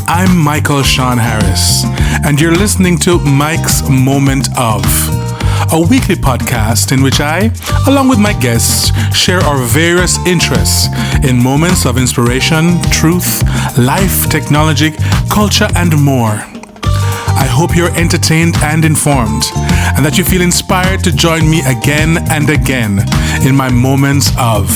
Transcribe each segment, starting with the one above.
I'm Michael Sean Harris, and you're listening to Mike's Moment of, a weekly podcast in which I, along with my guests, share our various interests in moments of inspiration, truth, life, technology, culture, and more. I hope you're entertained and informed, and that you feel inspired to join me again and again in my moments of.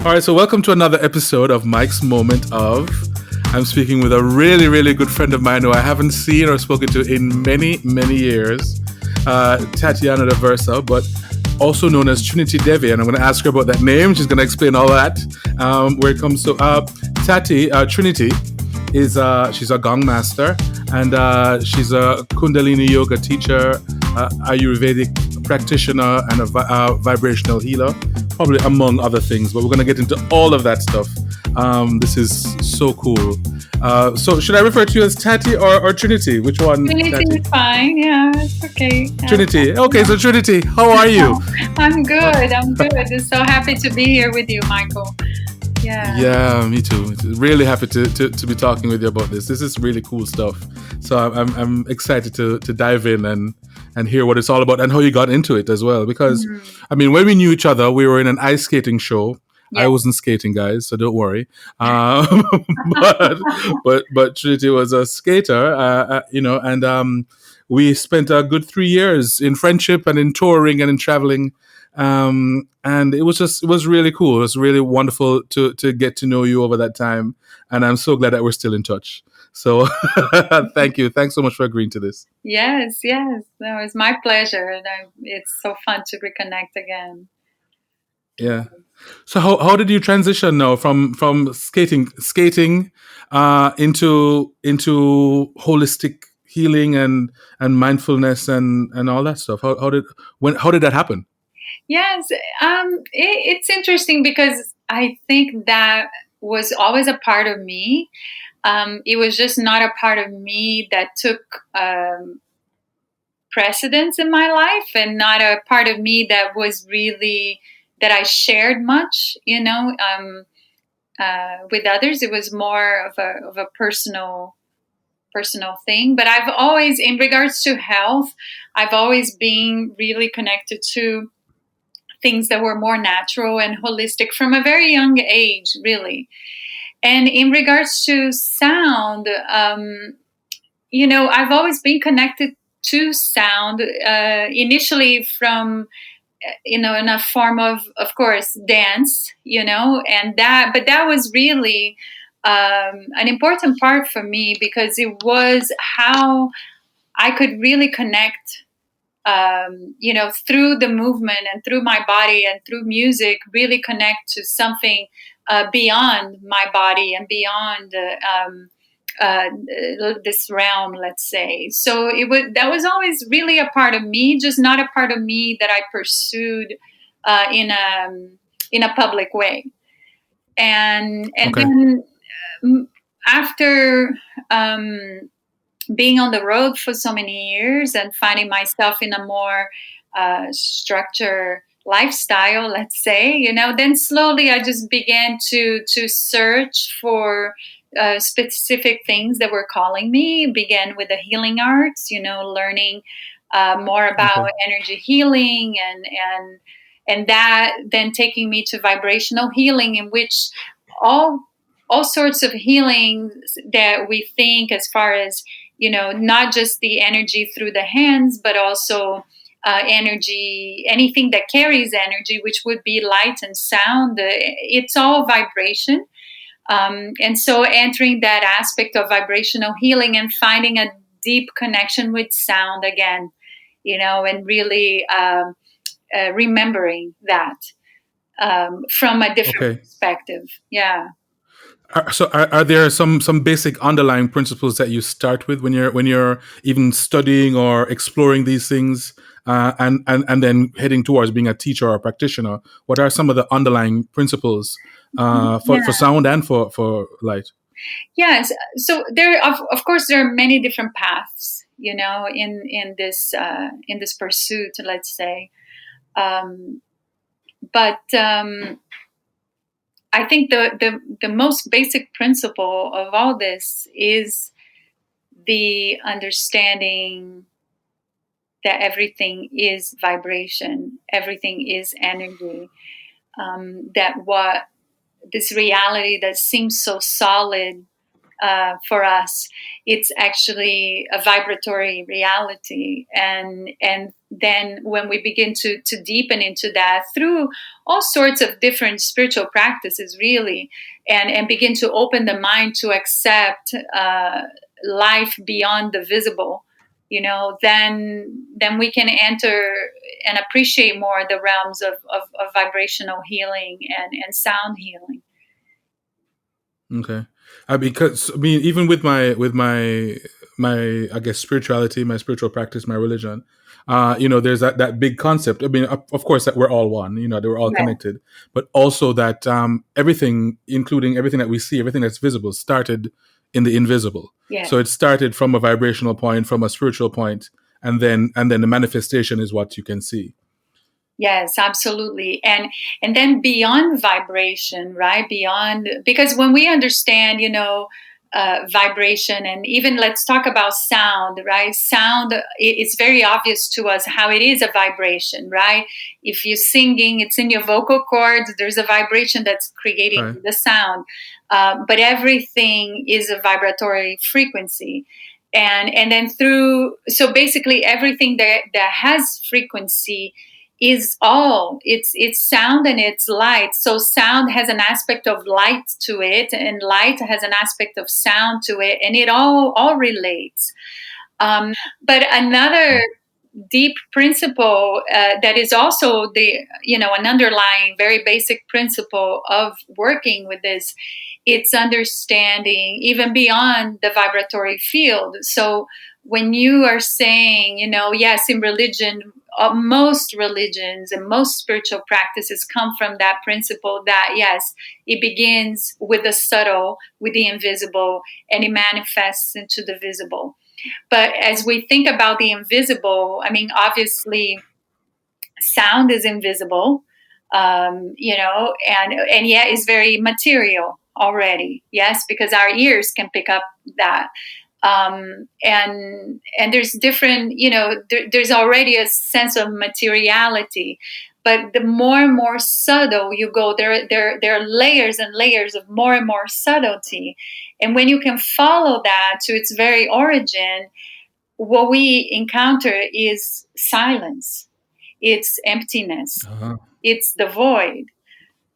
All right, so welcome to another episode of Mike's Moment of. I'm speaking with a really, really good friend of mine who I haven't seen or spoken to in many, many years, Tatiana de Versa, but also known as Trinity Devi. And I'm going to ask her about that name. She's going to explain all that where it comes to Trinity is she's a gong master, and she's a Kundalini Yoga teacher, Ayurvedic practitioner, and a vibrational healer, probably among other things. But we're going to get into all of that stuff. This is so cool. So should I refer to you as Tati or Trinity? Which one? Trinity is fine. Yeah, it's okay. Trinity. Okay, so Trinity, how are you? I'm good. I'm so happy to be here with you, Michael. Yeah, me too. Really happy to be talking with you about this. This is really cool stuff. So I'm excited to dive in and hear what it's all about and how you got into it as well. Because I mean, when we knew each other, we were in an ice skating show. Yeah. I wasn't skating, guys, so don't worry. But Trinity was a skater, and we spent a good 3 years in friendship and in touring and in traveling. And it was really cool. It was really wonderful to get to know you over that time. And I'm so glad that we're still in touch. So thank you. Thanks so much for agreeing to this. Yes. No, it's my pleasure. It's so fun to reconnect again. Yeah. So how did you transition now from skating into holistic healing and mindfulness and all that stuff? How did that happen? Yes, it's interesting because I think that was always a part of me. It was just not a part of me that took precedence in my life, and not a part of me that was really that I shared much, with others. It was more of a personal thing. But I've always, in regards to health, I've always been really connected to things that were more natural and holistic from a very young age, really. And in regards to sound, I've always been connected to sound, initially from, in a form of course, dance, but that was really an important part for me, because it was how I could really connect, through the movement and through my body and through music, really connect to something beyond my body and beyond this realm, let's say. So that was always really a part of me, just not a part of me that I pursued in a public way. And okay. Then after being on the road for so many years and finding myself in a more structured lifestyle, let's say, then slowly I just began to search for specific things that were calling me. Began with the healing arts, learning more about energy healing, and that then taking me to vibrational healing, in which all sorts of healings that we think, as far as not just the energy through the hands, but also energy, anything that carries energy, which would be light and sound. It's all vibration. And so entering that aspect of vibrational healing and finding a deep connection with sound again, and really remembering that from a different perspective. Yeah. So are there some basic underlying principles that you start with when you're even studying or exploring these things and then heading towards being a teacher or a practitioner, what are some of the underlying principles for Yeah. sound and for light? Yes. So there, of course, there are many different paths, in this pursuit, let's say. But I think the most basic principle of all this is the understanding that everything is vibration, everything is energy. That what this reality that seems so solid for us, it's actually a vibratory reality, and then when we begin to deepen into that through all sorts of different spiritual practices, really, and begin to open the mind to accept life beyond the visible, then we can enter and appreciate more the realms of vibrational healing and sound healing. Okay, because I mean, even with my I guess spirituality, my spiritual practice, my religion, there's that big concept. I mean, of course, that we're all one. That we're all Yeah. connected, but also that everything, including everything that we see, everything that's visible, started in the invisible. Yeah. So it started from a vibrational point, from a spiritual point, and then the manifestation is what you can see. Yes, absolutely. And then beyond vibration, right? Beyond, because when we understand, vibration, and even let's talk about sound, right? Sound, it's very obvious to us how it is a vibration, right? If you're singing, it's in your vocal cords, there's a vibration that's creating Right. the sound. But everything is a vibratory frequency. And then so basically everything that has frequency is all it's sound and it's light. So sound has an aspect of light to it, and light has an aspect of sound to it, and it all relates. But another deep principle that is also an underlying very basic principle of working with this, it's understanding even beyond the vibratory field. So when you are saying, yes, in religion, most religions and most spiritual practices come from that principle that, yes, it begins with the subtle, with the invisible, and it manifests into the visible. But as we think about the invisible, I mean, obviously, sound is invisible, and yet is very material already. Yes, because our ears can pick up that. And there's different, there's already a sense of materiality. But the more and more subtle you go, there are layers and layers of more and more subtlety. And when you can follow that to its very origin, what we encounter is silence, it's emptiness, Uh-huh. it's the void,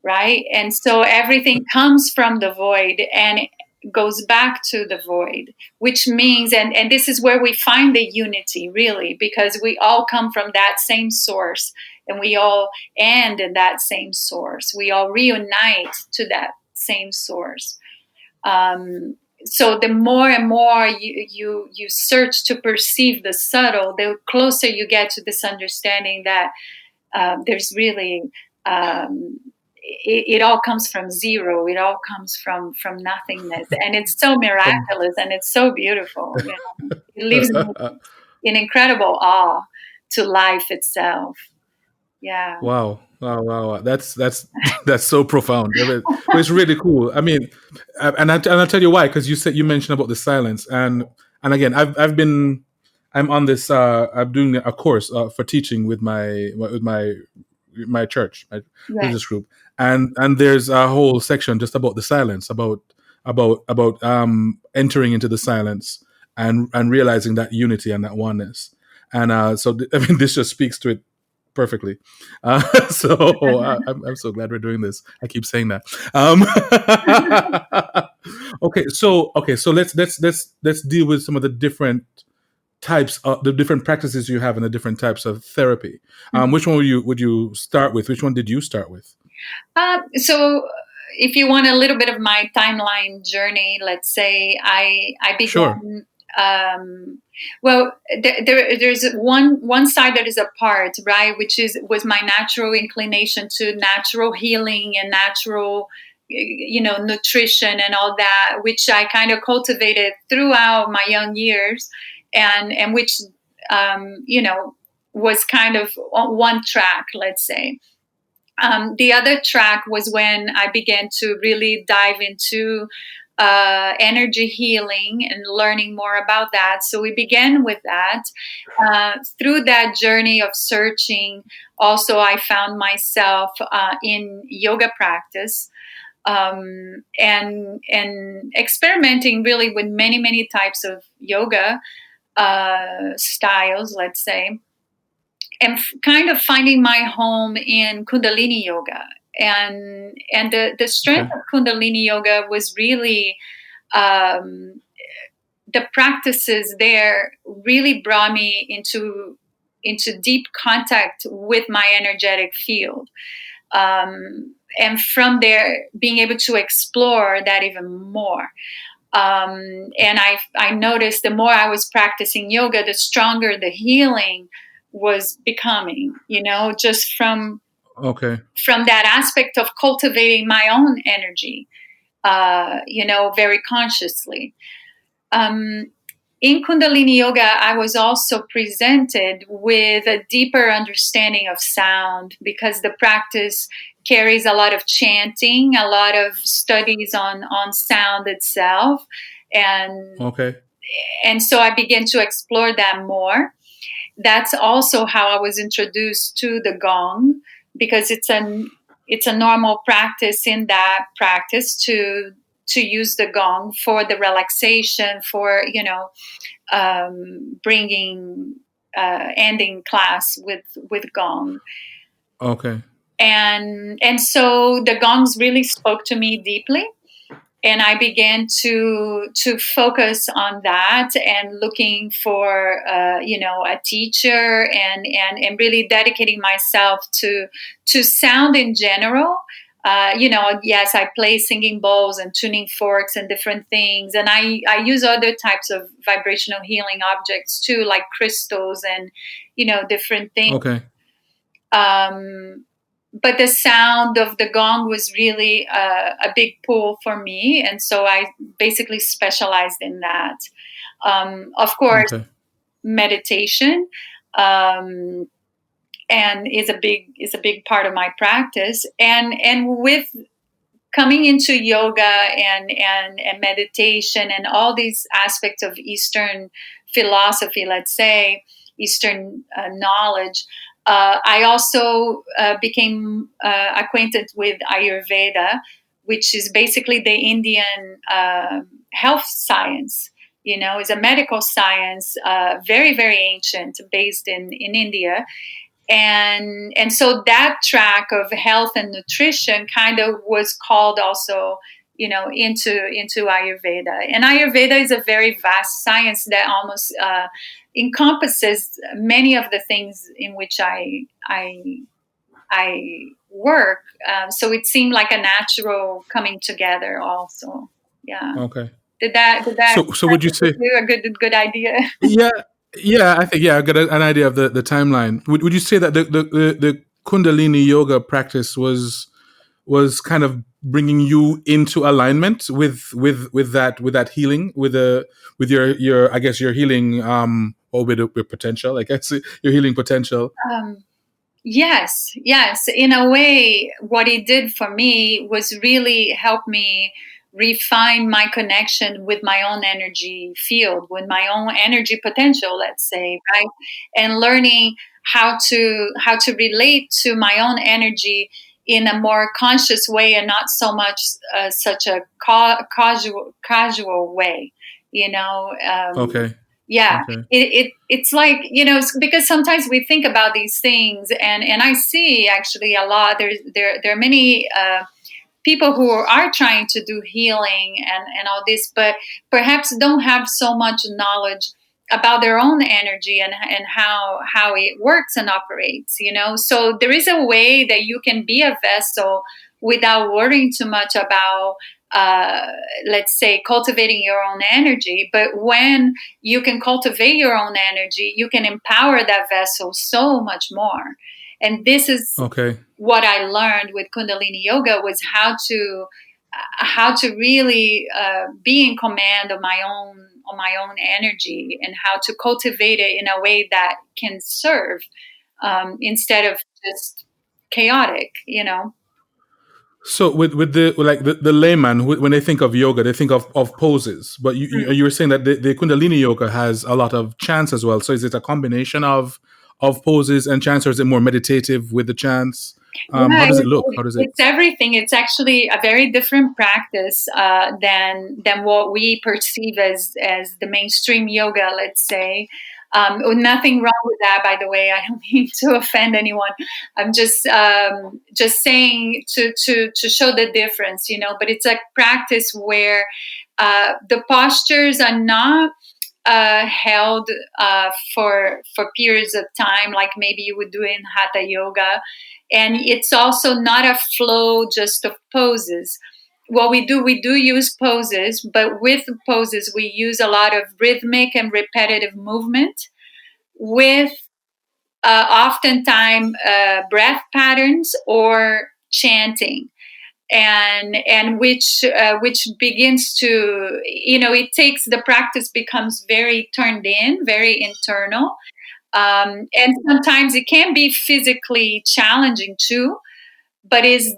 right? And so everything comes from the void and goes back to the void, which means, and this is where we find the unity, really, because we all come from that same source, and we all end in that same source. We all reunite to that same source. So the more and more you search to perceive the subtle, the closer you get to this understanding that there's really it all comes from zero. It all comes from nothingness, and it's so From miraculous and it's so beautiful. It leaves me in incredible awe to life itself. Yeah. Wow, wow, wow, wow. That's that's so profound. But it's really cool. I mean, and I'll tell you why. Because you mentioned about the silence, and again, I'm on this. I'm doing a course for teaching with my church, my Right. religious group, and there's a whole section just about the silence, about entering into the silence and realizing that unity and that oneness. And I mean, this just speaks to it perfectly. So I'm so glad we're doing this. I keep saying that. Okay, so let's deal with some of the different types of the different practices you have and the different types of therapy. Which one would you start with? Which one did you start with? So, if you want a little bit of my timeline journey, let's say I Sure. began well, there's one side that is a part, right, which was my natural inclination to natural healing and natural, nutrition and all that, which I kind of cultivated throughout my young years, and which was kind of on one track, let's say. The other track was when I began to really dive into energy healing and learning more about that. So we began with that. Through that journey of searching, also I found myself in yoga practice, and experimenting really with many types of yoga styles, let's say, and kind of finding my home in Kundalini Yoga. And the strength of Kundalini Yoga was really, the practices there really brought me into deep contact with my energetic field. And from there, being able to explore that even more. And I noticed the more I was practicing yoga, the stronger the healing was becoming, just from that aspect of cultivating my own energy, very consciously. In Kundalini Yoga, I was also presented with a deeper understanding of sound, because the practice carries a lot of chanting, a lot of studies on sound itself. And so I began to explore that more. That's also how I was introduced to the gong, because it's a normal practice in that practice to use the gong for the relaxation, for bringing ending class with gong. And so the gongs really spoke to me deeply, and I began to focus on that, and looking for a teacher, and really dedicating myself to sound in general. Yes, I play singing bowls and tuning forks and different things, and I use other types of vibrational healing objects too, like crystals and different things. But the sound of the gong was really a big pull for me, and so I basically specialized in that. Of course, meditation, and is a big part of my practice, and with coming into yoga and meditation and all these aspects of Eastern philosophy, let's say Eastern knowledge. I also became acquainted with Ayurveda, which is basically the Indian health science. Is a medical science, very, very ancient, based in India. And so that track of health and nutrition kind of was called also, into Ayurveda. And Ayurveda is a very vast science that almost encompasses many of the things in which I work. So it seemed like a natural coming together also. Yeah. Did that So would you say a good idea? I think I got an idea of the timeline. Would you say that the Kundalini yoga practice was kind of bringing you into alignment with that healing, with your I guess your healing or with your potential, I guess your healing potential? Yes. In a way, what it did for me was really help me refine my connection with my own energy field, with my own energy potential, let's say, right? And learning how to relate to my own energy in a more conscious way, and not so much such a casual way, Yeah, it's like, because sometimes we think about these things, and I see actually a lot. There are many people who are trying to do healing and all this, but perhaps don't have so much knowledge about their own energy and how it works and operates. So there is a way that you can be a vessel without worrying too much about let's say, cultivating your own energy. But when you can cultivate your own energy, you can empower that vessel so much more. And this is Okay. what I learned with Kundalini Yoga, was how to really be in command of my own energy, and how to cultivate it in a way that can serve, instead of just chaotic, So with the layman, when they think of yoga, they think of poses. But you were saying that the Kundalini yoga has a lot of chants as well. So is it a combination of poses and chants, or is it more meditative with the chants? Yeah, How does it look? How does it? it's everything. It's actually a very different practice than what we perceive as the mainstream yoga, let's say. Nothing wrong with that, by the way. I don't mean to offend anyone. I'm just saying to show the difference, But it's a practice where the postures are not held for periods of time, like maybe you would do in hatha yoga, and it's also not a flow just of poses. What we do use poses, but with poses we use a lot of rhythmic and repetitive movement, with oftentimes breath patterns or chanting, and which begins to, it takes, the practice becomes very turned in, very internal, and sometimes it can be physically challenging too, but is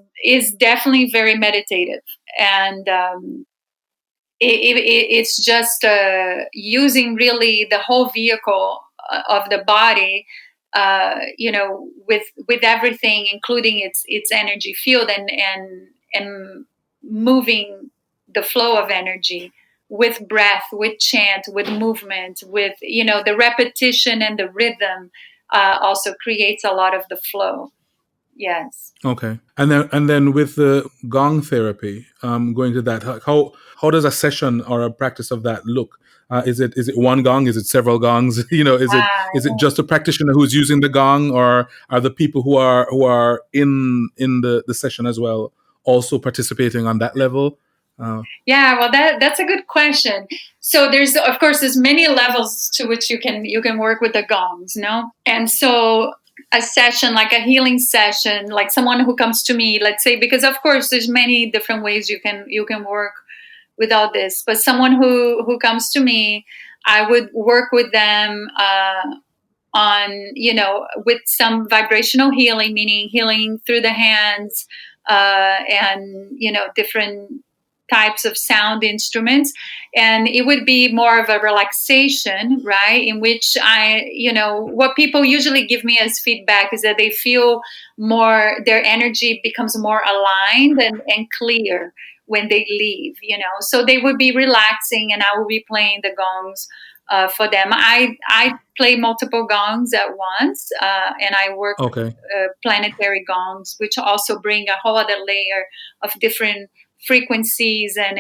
definitely very meditative. And it's just using really the whole vehicle of the body, with everything, including its energy field, and moving the flow of energy with breath, with chant, with movement, with, the repetition and the rhythm also creates a lot of the flow. Yes. Okay, and then with the gong therapy, going to that, how does a session or a practice of that look? Is it one gong? Is it several gongs? Is it just a practitioner who's using the gong, or are the people who are in the session as well also participating on that level? Yeah, well, that's a good question. So there's many levels to which you can work with the gongs, no? And so a session, like a healing session, like someone who comes to me, let's say, because of course there's many different ways you can work without this, but someone who comes to me, I would work with them on, with some vibrational healing, meaning healing through the hands, and, different types of sound instruments. And it would be more of a relaxation, right? In which what people usually give me as feedback is that they feel more, their energy becomes more aligned and clear when they leave, So they would be relaxing, and I will be playing the gongs for them. I play multiple gongs at once, and I work with Okay. planetary gongs, which also bring a whole other layer of different frequencies and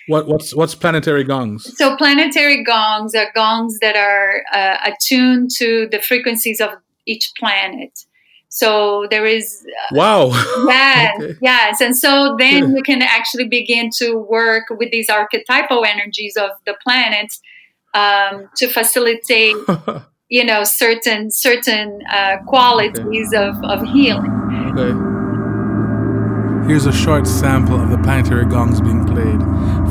What's planetary gongs? so planetary gongs are gongs that are attuned to the frequencies of each planet. So there is Wow. yes, Okay. yes. And so then you can actually begin to work with these archetypal energies of the planets, to facilitate, certain Okay. qualities of healing. Okay. Here's a short sample of the planetary gongs being played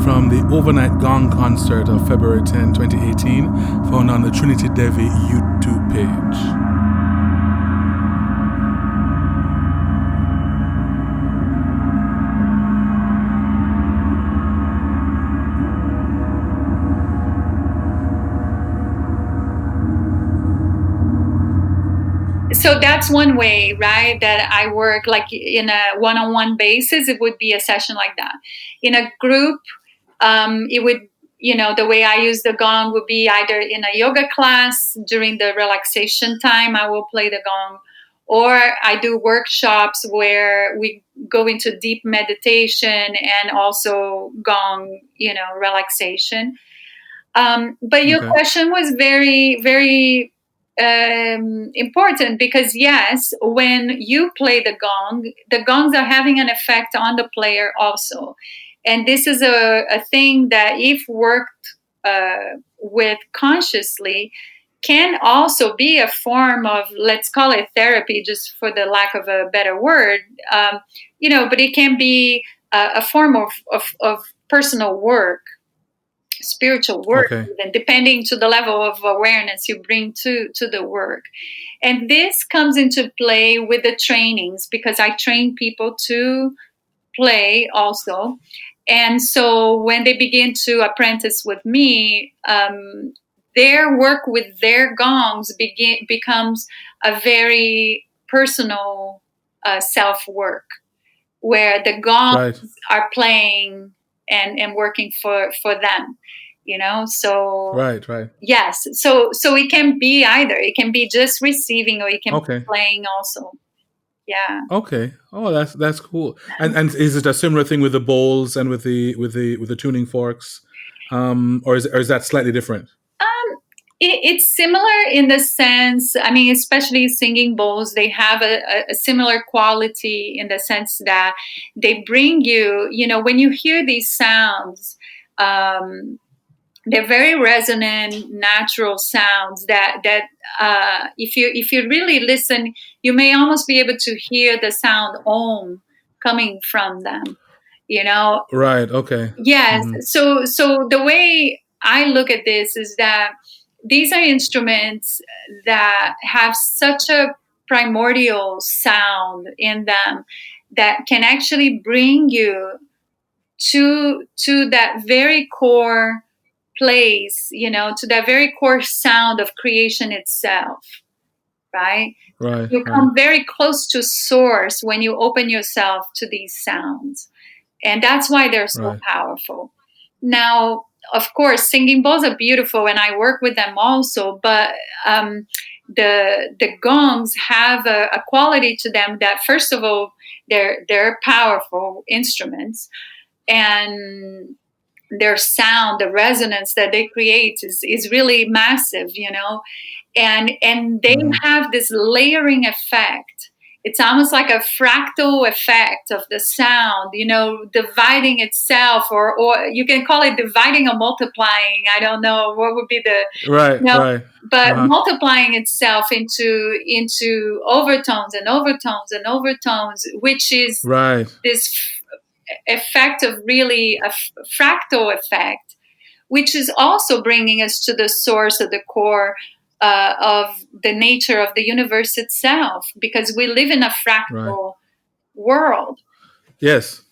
from the overnight gong concert of February 10, 2018, found on the Trinity Devi YouTube page. So that's one way, right, that I work, like in a one-on-one basis. It would be a session like that. In a group, it would, the way I use the gong would be either in a yoga class during the relaxation time, I will play the gong, or I do workshops where we go into deep meditation and also gong, relaxation. But your Okay. question was very, very important because yes, when you play the gongs are having an effect on the player also, and this is a thing that if worked with consciously can also be a form of, let's call it therapy just for the lack of a better word, but it can be a form of personal work, spiritual work, Okay. even depending to the level of awareness you bring to the work. And this comes into play with the trainings because I train people to play also. And so when they begin to apprentice with me, their work with their gongs becomes a very personal self work where the gongs Right. are playing and working for them, so Right. Right. yes, so it can be either, it can be just receiving or it can be Okay. playing also. Yeah. Okay. Oh, that's cool. And is it a similar thing with the bowls and with the tuning forks, or is that slightly different? It's similar in the sense, I mean, especially singing bowls, they have a similar quality in the sense that they bring you, when you hear these sounds, um, they're very resonant, natural sounds that if you really listen, you may almost be able to hear the sound Om coming from them. You know, Right. Okay. yes. Hmm. So the way I look at this is that these are instruments that have such a primordial sound in them that can actually bring you to that very core place, to that very core sound of creation itself, right? Right. You Right. come very close to source when you open yourself to these sounds. And that's why they're so Right. powerful. Now, of course, singing bowls are beautiful, and I work with them also. But the gongs have a quality to them that, first of all, they're powerful instruments, and their sound, the resonance that they create is really massive, and they Hmm. have this layering effect. It's almost like a fractal effect of the sound, dividing itself, or you can call it dividing or multiplying. I don't know what would be the, Right. you know, Right. but Uh-huh. multiplying itself into overtones and overtones and overtones, which is Right. this effect of really a fractal effect, which is also bringing us to the source of the core of the nature of the universe itself, because we live in a Right. fractal world. Yes.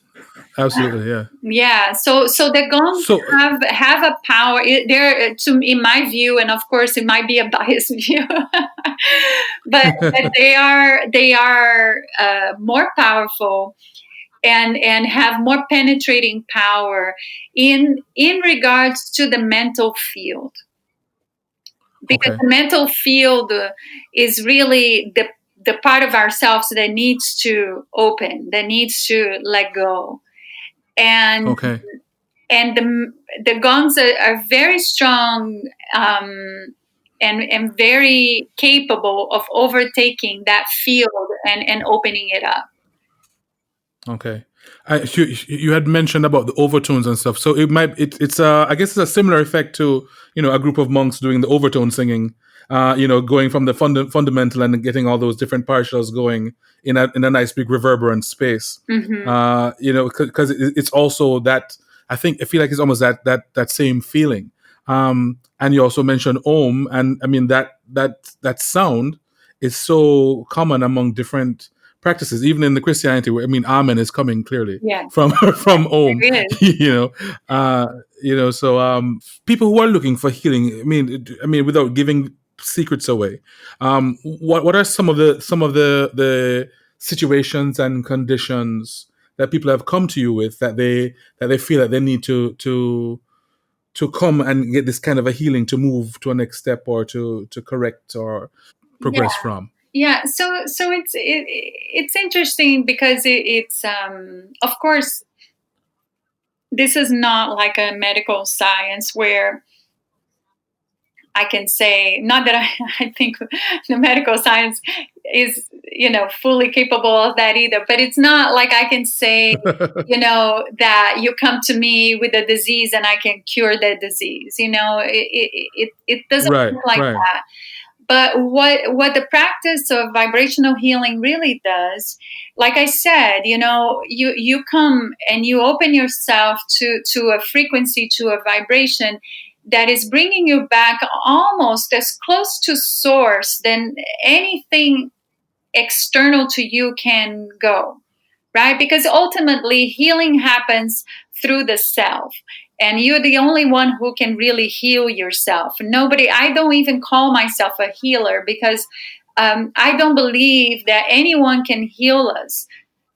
Absolutely. Yeah. Yeah, so the gongs So. have a power. They're, in my view, and of course it might be a biased view, but they are more powerful and have more penetrating power in regards to the mental field, because Okay. the mental field is really the part of ourselves that needs to open, that needs to let go, and Okay. and the gongs are very strong, and very capable of overtaking that field and opening it up. Okay. You had mentioned about the overtones and stuff. So it's I guess it's a similar effect to a group of monks doing the overtone singing. Going from the fundamental and getting all those different partials going in a nice big reverberant space. Hmm. Because it's also that, I feel like it's almost that same feeling. And you also mentioned Om, and I mean that sound is so common among different practices, even in the Christianity, where I mean, Amen is coming clearly Yeah, from from Om. it is. So people who are looking for healing, I mean, without giving secrets away, what are some of the situations and conditions that people have come to you with that they feel that they need to come and get this kind of a healing to move to a next step or to correct or Yeah, progress from? yeah. So it's interesting because it's of course this is not like a medical science where I can say, not that I think the medical science is, fully capable of that either, but it's not like I can say, that you come to me with a disease and I can cure the disease. It doesn't Right, work like right, that. But what the practice of vibrational healing really does, like I said, you come and you open yourself to a frequency, to a vibration that is bringing you back almost as close to source than anything external to you can go, right? Because ultimately healing happens through the self. And you're the only one who can really heal yourself. I don't even call myself a healer because I don't believe that anyone can heal us.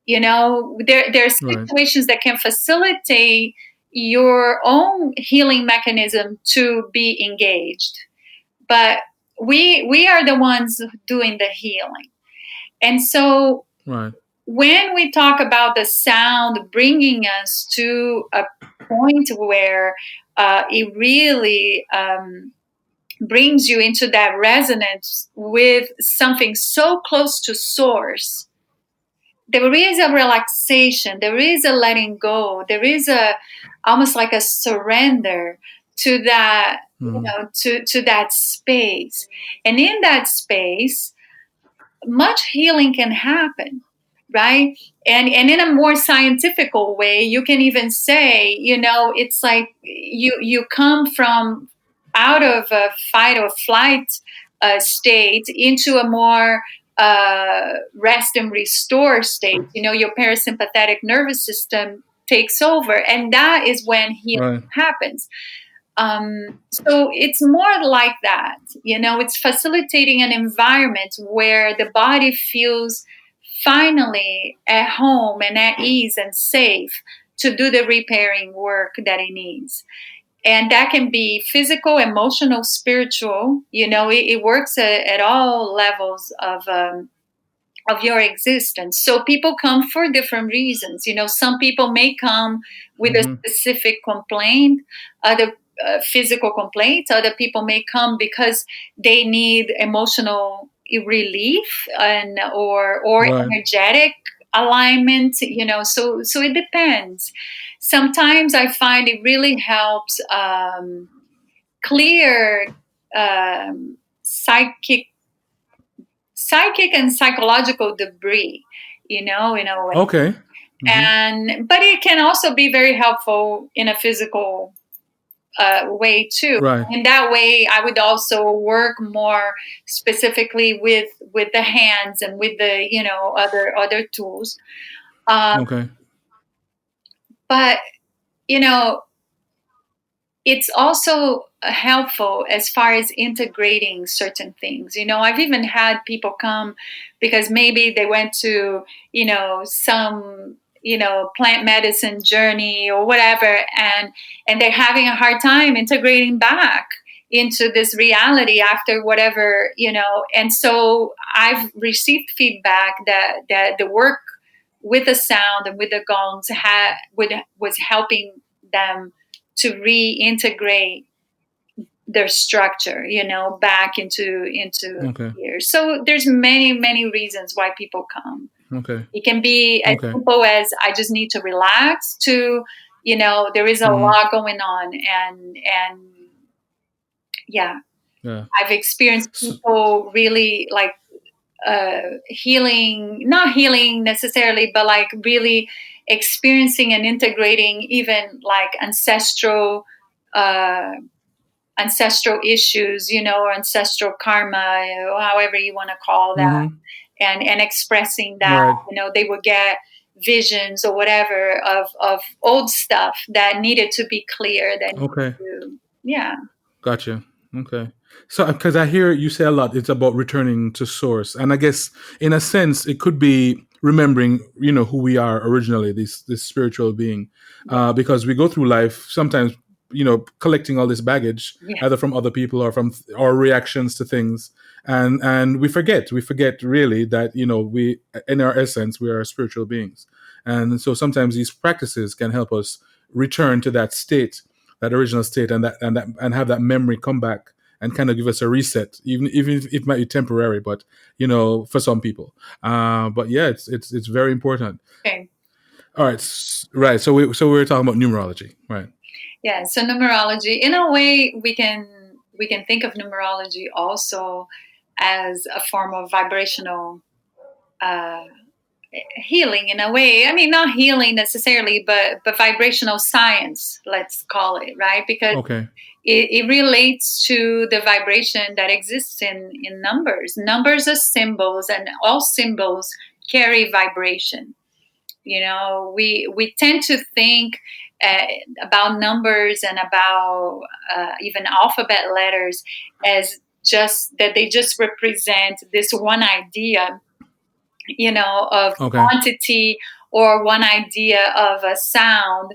There are right, situations that can facilitate your own healing mechanism to be engaged. But we are the ones doing the healing. And so right, when we talk about the sound bringing us to a point where it really brings you into that resonance with something so close to source, there is a relaxation, there is a letting go, there is a almost like a surrender to that, mhm, to that space. And in that space, much healing can happen, right? And in a more scientific way, you can even say, it's like you come from out of a fight or flight state into a more rest and restore state. Your parasympathetic nervous system takes over, and that is when healing right, happens. So it's more like that. It's facilitating an environment where the body feels finally at home and at ease and safe to do the repairing work that it needs. And that can be physical, emotional, spiritual. It works at all levels of your existence. So people come for different reasons. Some people may come with a mhm, specific complaint, other physical complaints. Other people may come because they need emotional relief and or right, energetic alignment. So it depends. Sometimes I find it really helps clear psychic and psychological debris, in a way. okay, hmm, And but it can also be very helpful in a physical way too. right, In that way, I would also work more specifically with the hands and with the other tools. Uh, okay, but you know, it's also helpful as far as integrating certain things. I've even had people come because maybe they went to, some, plant medicine journey or whatever, and they're having a hard time integrating back into this reality after whatever, and so I've received feedback that the work with the sound and with the gongs was helping them to reintegrate their structure, back into okay, here. So there's many reasons why people come. okay, It can be as okay, simple as I just need to relax to, there is a hmm, lot going on, and yeah, yeah, I've experienced so, people really like healing, not healing necessarily, but like really experiencing and integrating even like uh, ancestral issues, or ancestral karma, or however you want to call that, hmm, and expressing that, right, they would get visions or whatever of old stuff that needed to be clear, that needed okay. to, yeah, Gotcha. Okay. So, because I hear you say a lot, it's about returning to source, and I guess in a sense, it could be remembering, who we are originally, this spiritual being, yeah, because we go through life sometimes, collecting all this baggage, yeah, either from other people or from our reactions to things, and we forget really that we, in our essence, we are spiritual beings, and so sometimes these practices can help us return to that state, that original state, and have that memory come back, and kind of give us a reset, even if it might be temporary, but for some people. But yeah, it's very important. Okay. All right, right. So we were talking about numerology, right? Yeah. So numerology, in a way, we can think of numerology also as a form of vibrational healing, in a way. I mean, not healing necessarily, but vibrational science, let's call it, right? Because Okay. it relates to the vibration that exists in numbers. Numbers are symbols, and all symbols carry vibration. We tend to think uh, about numbers and about even alphabet letters as just that they just represent this one idea, of Okay. quantity, or one idea of a sound.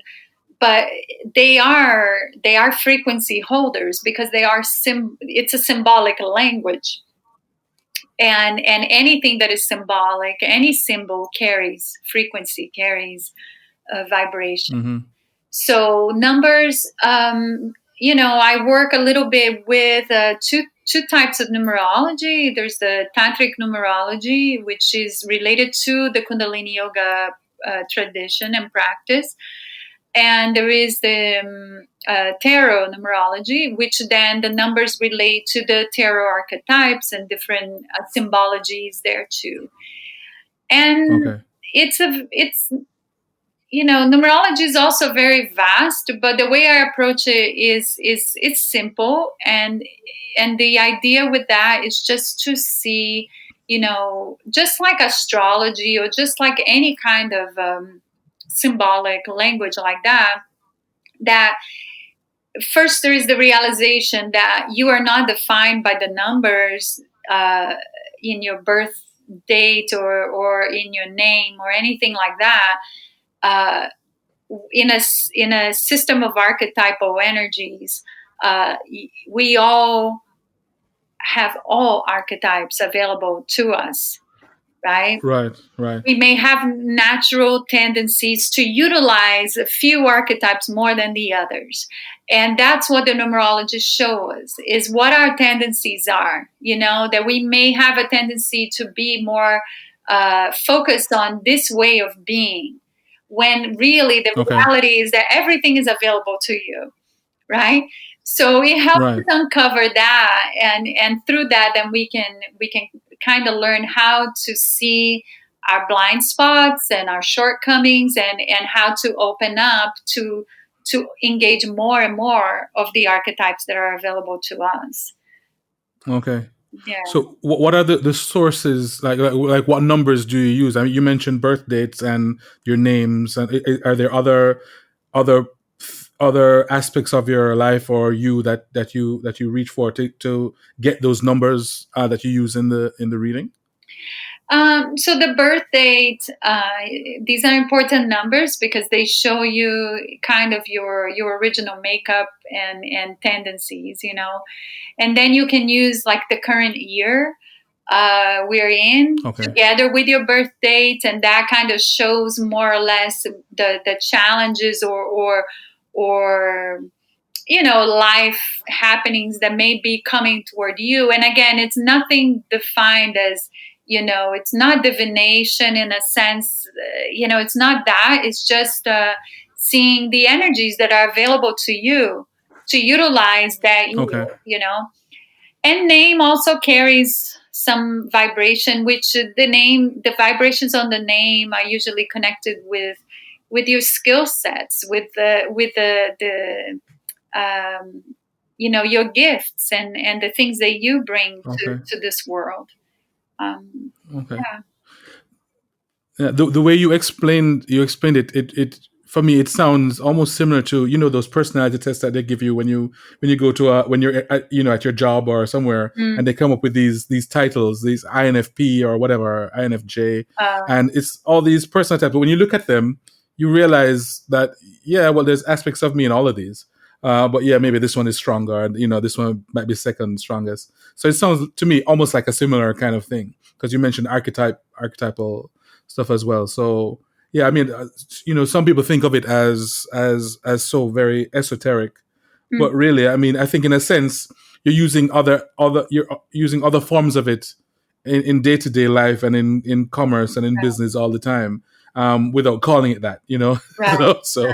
But they are frequency holders, because it's a symbolic language. And anything that is symbolic, any symbol carries frequency, carries vibration. Mm-hmm. So numbers, I work a little bit with two types of numerology. There's the tantric numerology, which is related to the Kundalini Yoga tradition and practice. And there is the tarot numerology, which then the numbers relate to the tarot archetypes and different symbologies there too. And Okay. it's numerology is also very vast, but the way I approach it is it's simple. And the idea with that is just to see, just like astrology, or just like any kind of symbolic language like that first there is the realization that you are not defined by the numbers in your birth date, or in your name, or anything like that. uh, in a system of archetypal energies, we all have all archetypes available to us, right? Right. Right. We may have natural tendencies to utilize a few archetypes more than the others. And that's what the numerologists show us, is what our tendencies are. That we may have a tendency to be more focused on this way of being, when really the Okay. reality is that everything is available to you, right? So it helps Right. us uncover that, and through that, then we can kind of learn how to see our blind spots and our shortcomings, and how to open up to engage more and more of the archetypes that are available to us. Okay. Yeah. So what are the sources, like what numbers do you use? I mean, you mentioned birth dates and your names, and are there other other aspects of your life or you that you reach for to get those numbers that you use in the reading? So the birth date, these are important numbers, because they show you kind of your original makeup and tendencies, and then you can use like the current year we're in, Okay. together with your birth date, and that kind of shows more or less the challenges, or life happenings that may be coming toward you. And again, it's nothing defined as, it's not divination in a sense. It's not that. It's just seeing the energies that are available to you to utilize that Okay. year. And name also carries some vibration, which the vibrations on the name are usually connected with your skill sets, with the your gifts, and the things that you bring Okay. to this world. Okay. Yeah. Yeah, the way you explained it for me, it sounds almost similar to those personality tests that they give you when you go to when you're at your job or somewhere, Mm. and they come up with these titles, these INFP or whatever, INFJ, and it's all these personality types. But when you look at them, you realize that well, there's aspects of me in all of these. But yeah, maybe this one is stronger, and this one might be second strongest. So it sounds to me almost like a similar kind of thing, because you mentioned archetypal stuff as well. So yeah, I mean, some people think of it as so very esoteric, Mm. but really, I mean, I think in a sense, you're using other forms of it in day-to-day life and in commerce and in business all the time, without calling it that, Right. so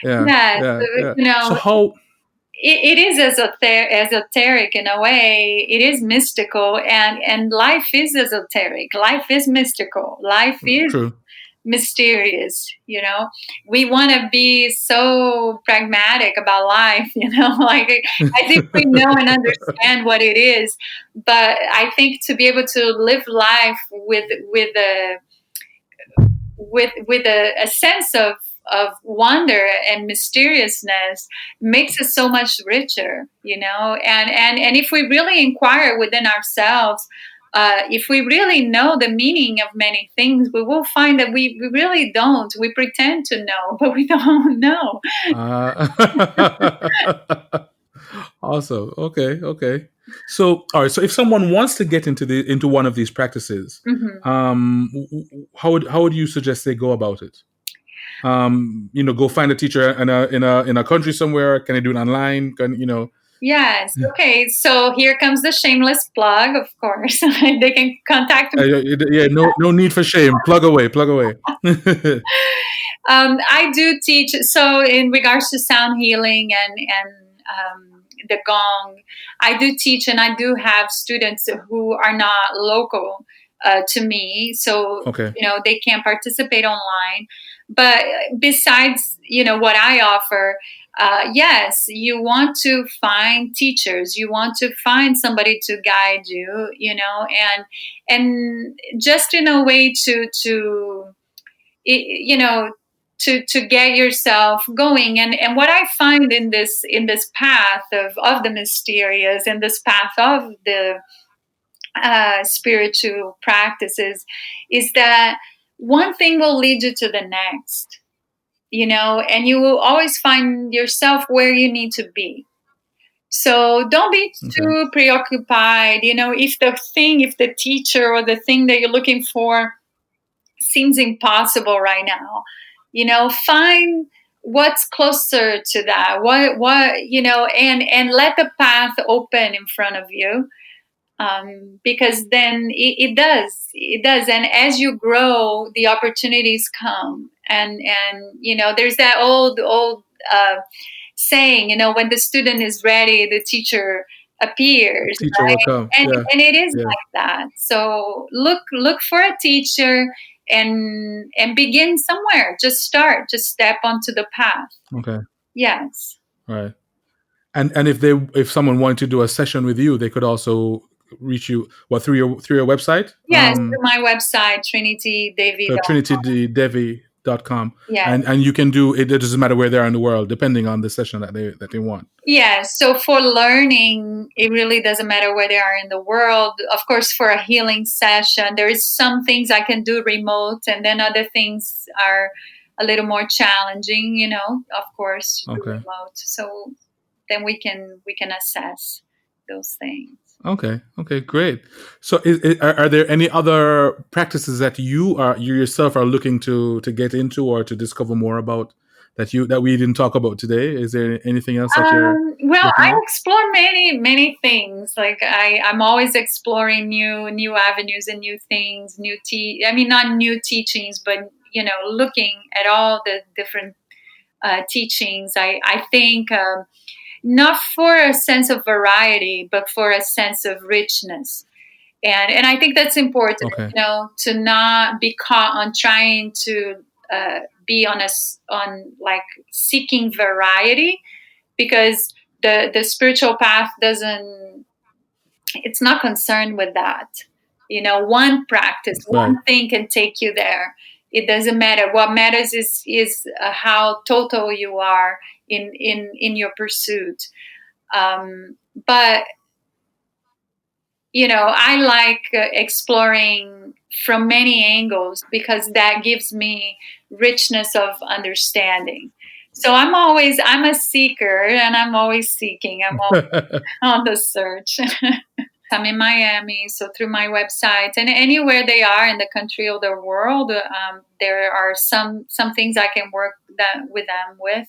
yeah, Yeah. yeah, So, yeah. So how it is esoteric in a way. It is mystical, and life is esoteric. Life is mystical. Life is true. mysterious. We want to be so pragmatic about life. Like as if we know and understand what it is. But I think to be able to live life with a sense of wonder and mysteriousness makes us so much richer, and if we really inquire within ourselves, if we really know the meaning of many things, we will find that we really don't. We pretend to know, but we don't know. uh, awesome. Okay. So all right, so if someone wants to get into one of these practices, Mhm. how would you suggest they go about it? Go find a teacher in a country somewhere. Can I do it online? Yes. Okay. So here comes the shameless plug. Of course, they can contact me. Yeah, no need for shame. Plug away, plug away. I do teach. So in regards to sound healing and the gong, I do teach, and I do have students who are not local to me, so Okay. they can't participate online. But besides, what I offer. Yes, you want to find teachers. You want to find somebody to guide you, and just in a way to you know to get yourself going. And what I find in this path of the mysterious, in this path of the spiritual practices, is that one thing will lead you to the next, and you will always find yourself where you need to be. So don't be Okay. too preoccupied, if the teacher or the thing that you're looking for seems impossible right now. Find what's closer to that. What and let the path open in front of you, because then it does, and as you grow, the opportunities come, and there's that old saying, when the student is ready, the teacher appears, Teacher will right? come. and Yeah. and it is Yeah. like that. So look for a teacher, and begin somewhere. Just step onto the path. Okay. Yes. All right. And if someone wanted to do a session with you, they could also reach you through your website. Yes, through my website, Trinity Devi. So trinitydevi.com. Yes. And you can do it. It doesn't matter where they are in the world, depending on the session that they want. Yes. So for learning, it really doesn't matter where they are in the world. Of course, for a healing session, there is some things I can do remote, and then other things are a little more challenging, of course, Okay. remote. So then we can assess those things. Okay, great. So, are there any other practices that you yourself are looking to get into or to discover more about that we didn't talk about today? Is there anything else that you're Well, looking I at? explore many things. Like I'm always exploring new avenues and new things, I mean, not new teachings, but looking at all the different teachings. I think, not for a sense of variety, but for a sense of richness. And I think that's important, Okay. to not be caught on trying to be on like seeking variety, because the spiritual path doesn't it's not concerned with that. One practice, Right. one thing can take you there. It doesn't matter. What matters is how total you are in your pursuit. But I like exploring from many angles, because that gives me richness of understanding. So I'm a seeker, and I'm always seeking. I'm always on the search. I'm in Miami, so through my website, and anywhere they are in the country or the world, there are some things I can work with them with.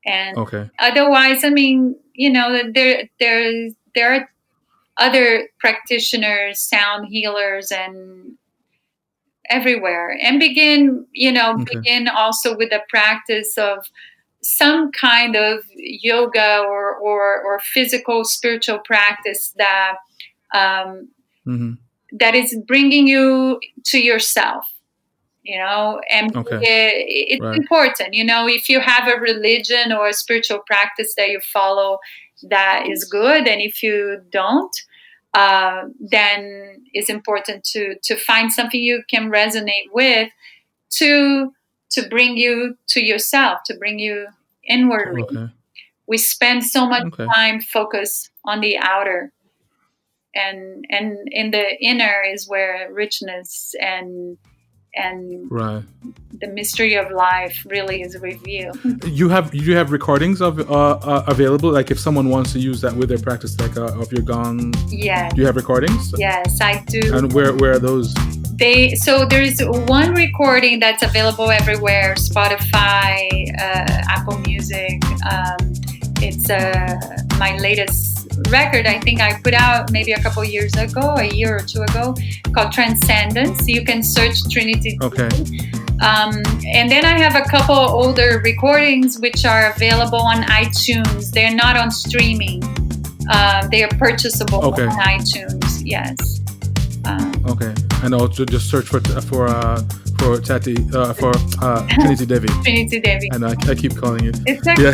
And Okay. otherwise, I mean, there are other practitioners, sound healers, and everywhere. And Okay. begin also with the practice of some kind of yoga or physical spiritual practice um, Mm-hmm. that is bringing you to yourself. And Okay. it's Right. important, if you have a religion or a spiritual practice that you follow, that is good. And if you don't, then it's important to find something you can resonate with, to bring you to yourself, to bring you inwardly. Okay. We spend so much Okay. time focused on the outer, and in the inner is where richness and Right. the mystery of life really is revealed. You have recordings of available, like if someone wants to use that with their practice, like of your gong. Yes, Do you have recordings? yes, I do. And where are those? So there's one recording that's available everywhere: Spotify, Apple Music. It's my latest record. I think I put out maybe a year or two ago, called Transcendence. You can search Trinity. Okay. And then I have a couple older recordings which are available on iTunes. They're not on streaming. They are purchasable Okay. on iTunes. Yes. Okay. And also just search for Tati for Trinity Devi. Trinity Devi. And I keep calling it. It's okay. Yeah.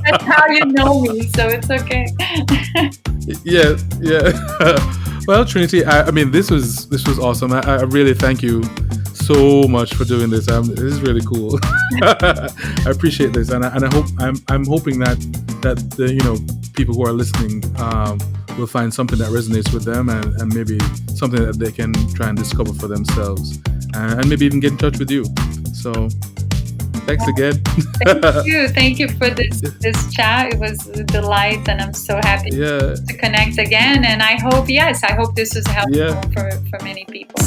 That's how you know me, so it's okay. Yeah. Yeah. Well, Trinity, I mean, this was awesome. I really thank you so much for doing this. This is really cool. I appreciate this, and I hope I'm hoping that the people who are listening will find something that resonates with them, and maybe something that they can try and discover for themselves, and maybe even get in touch with you. So thanks again. Thank you for this chat. It was a delight, and I'm so happy to connect again. And I hope this was helpful for many people.